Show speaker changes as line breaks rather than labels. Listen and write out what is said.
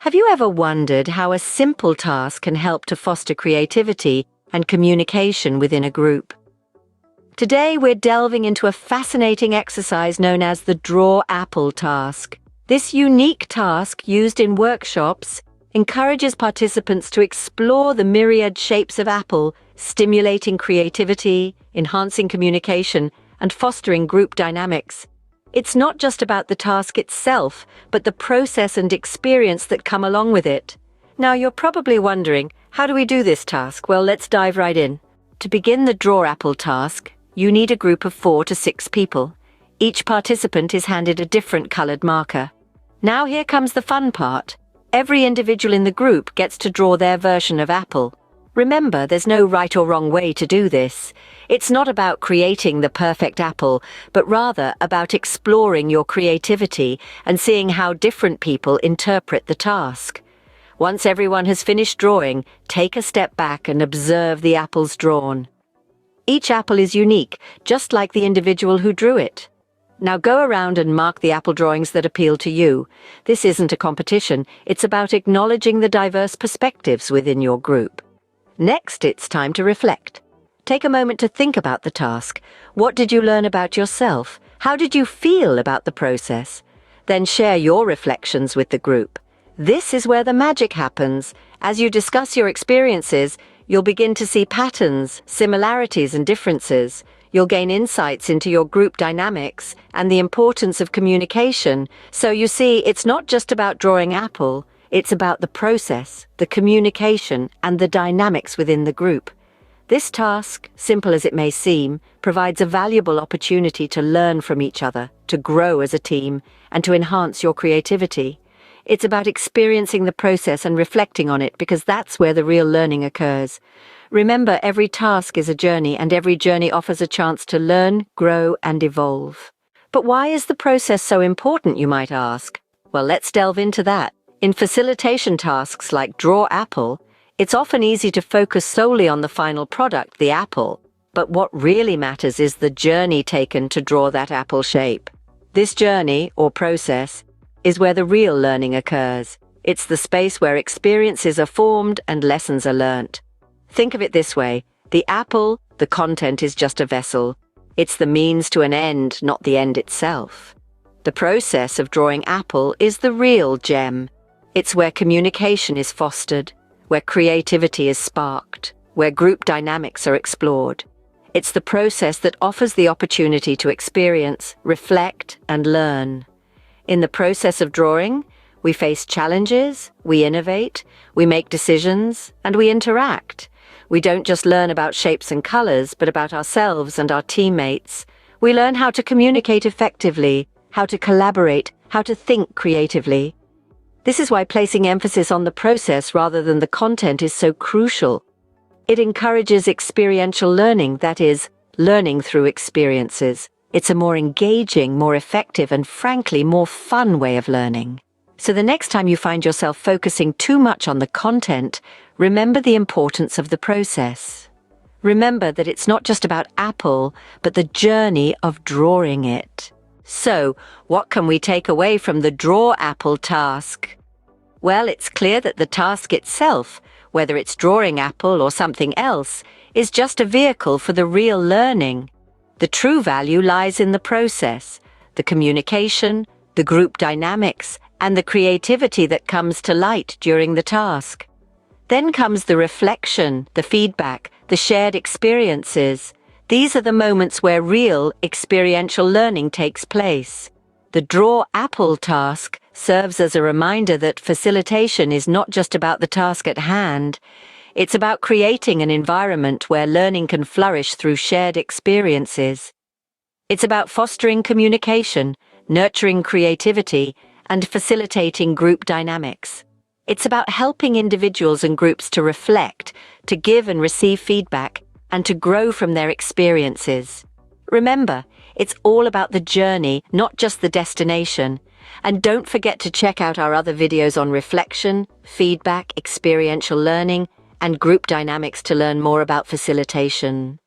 Have you ever wondered how a simple task can help to foster creativity and communication within a group? Today we're delving into a fascinating exercise known as the Draw Apple task. This unique task, used in workshops, encourages participants to explore the myriad shapes of apple, stimulating creativity, enhancing communication, and fostering group dynamics. It's not just about the task itself, but the process and experience that come along with it. Now, you're probably wondering, how do we do this task? Well, let's dive right in. To begin the Draw Apple task, you need a group of 4 to 6 people. Each participant is handed a different colored marker. Now here comes the fun part. Every individual in the group gets to draw their version of apple. Remember, there's no right or wrong way to do this. It's not about creating the perfect apple, but rather about exploring your creativity and seeing how different people interpret the task. Once everyone has finished drawing, take a step back and observe the apples drawn. Each apple is unique, just like the individual who drew it. Now go around and mark the apple drawings that appeal to you. This isn't a competition, it's about acknowledging the diverse perspectives within your group. Next, it's time to reflect. Take a moment to think about the task. What did you learn about yourself? How did you feel about the process? Then share your reflections with the group. This is where the magic happens. As you discuss your experiences, you'll begin to see patterns, similarities, and differences. You'll gain insights into your group dynamics and the importance of communication. So you see, it's not just about drawing apple. It's about the process, the communication, and the dynamics within the group. This task, simple as it may seem, provides a valuable opportunity to learn from each other, to grow as a team, and to enhance your creativity. It's about experiencing the process and reflecting on it, because that's where the real learning occurs. Remember, every task is a journey, and every journey offers a chance to learn, grow, and evolve. But why is the process so important, you might ask? Well, let's delve into that. In facilitation tasks like Draw Apple, it's often easy to focus solely on the final product, the apple. But what really matters is the journey taken to draw that apple shape. This journey, or process, is where the real learning occurs. It's the space where experiences are formed and lessons are learnt. Think of it this way: the apple, the content, is just a vessel. It's the means to an end, not the end itself. The process of drawing apple is the real gem. It's where communication is fostered, where creativity is sparked, where group dynamics are explored. It's the process that offers the opportunity to experience, reflect, and learn. In the process of drawing, we face challenges, we innovate, we make decisions, and we interact. We don't just learn about shapes and colors, but about ourselves and our teammates. We learn how to communicate effectively, how to collaborate, how to think creatively. This is why placing emphasis on the process rather than the content is so crucial. It encourages experiential learning, that is, learning through experiences. It's a more engaging, more effective, and frankly, more fun way of learning. So the next time you find yourself focusing too much on the content, remember the importance of the process. Remember that it's not just about apple, but the journey of drawing it. So, what can we take away from the Draw Apple task? Well, it's clear that the task itself, whether it's drawing apple or something else, is just a vehicle for the real learning. The true value lies in the process, the communication, the group dynamics, and the creativity that comes to light during the task. Then comes the reflection, the feedback, the shared experiences. These are the moments where real experiential learning takes place. The Draw Apple task serves as a reminder that facilitation is not just about the task at hand. It's about creating an environment where learning can flourish through shared experiences. It's about fostering communication, nurturing creativity, and facilitating group dynamics. It's about helping individuals and groups to reflect, to give and receive feedback, and to grow from their experiences. Remember, it's all about the journey, not just the destination. And don't forget to check out our other videos on reflection, feedback, experiential learning, and group dynamics to learn more about facilitation.